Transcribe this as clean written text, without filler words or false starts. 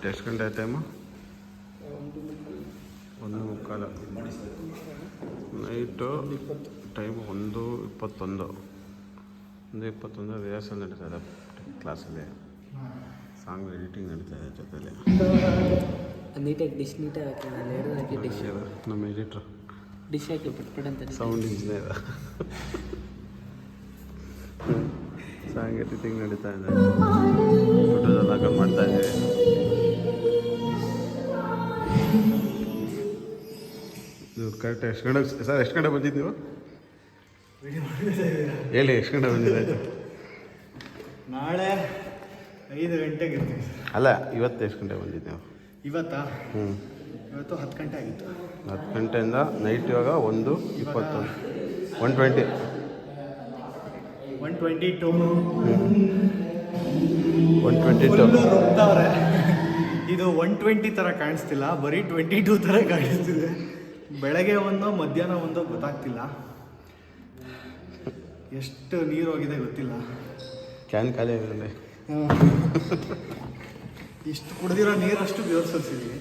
Night ಎಷ್ಟು ಗಂಟೆ time? 1:15. Night time 1:21. 1:21 rehearsal ನಡೀತಾ ಇದೆ ಕ್ಲಾಸಲ್ಲಿ. ಸಾಂಗ್ ಎಡಿಟಿಂಗ್ ನಡೀತಾ ಇದೆ ಜೊತೆಲಿ. ನೀಟಾಗಿ ಡಿಶ್ ನೀಟಾಗಿ ಹಾಕಿ ನಾನು ಎರಡು ಹಾಕಿ ಡಿಶ್ ನಮ್ಮ ಎಡಿಟ್ರು ಡಿಶ್ ಹಾಕಿ ಪಟ್ಪಡಂತ ಸೌಂಡ್ ಇಂಜಿನಿಯರ್. ಸಾಂಗ್ ಎಡಿಟಿಂಗ್ ನಡೀತಾ ಇದೆ, ಫೋಟೋದೆಲ್ಲ ಹಾಕೊಂಡು ಮಾಡ್ತಾ ಇದ್ದೀವಿ. ಇದು ಕರೆಕ್ಟ್ ಎಷ್ಟು ಗಂಟೆ ಸರ್? ಎಷ್ಟು ಗಂಟೆ ಬಂದಿದ್ದೀವಿ? ಹೇಳಿ ಎಷ್ಟು ಗಂಟೆ ಬಂದಿದ್ದಾಯ್ತು? ನಾಳೆ 5 ಗಂಟೆಗೆ ಇರ್ತೀವಿ ಸರ್. ಅಲ್ಲ, ಇವತ್ತು ಎಷ್ಟು ಗಂಟೆ ಬಂದಿದ್ದೀವಿ? ಇವತ್ತು 10 ಗಂಟೆ ಆಗಿತ್ತು. 10 ಗಂಟೆಯಿಂದ ನೈಟ್ ಇವಾಗ 1:21. 1:20. 122 ರುಬ್ತವ್ರೆ. ಇದು 120 ಥರ ಕಾಣಿಸ್ತಿಲ್ಲ, ಬರೀ 22 ಥರ ಕಾಣಿಸ್ತಿದೆ. ಬೆಳಗ್ಗೆ ಒಂದು ಮಧ್ಯಾಹ್ನ ಒಂದು ಗೊತ್ತಾಗ್ತಿಲ್ಲ. ಎಷ್ಟು ನೀರು ಹೋಗಿದೆ ಗೊತ್ತಿಲ್ಲ. ಕ್ಯಾನ್ ಖಾಲಿ ಆಗಿರಲ್ಲ. ಇಷ್ಟು ಕುಡ್ದಿರೋ ನೀರಷ್ಟು ಬೇರ್ಸಲ್ಸಿದ್ದೀವಿ.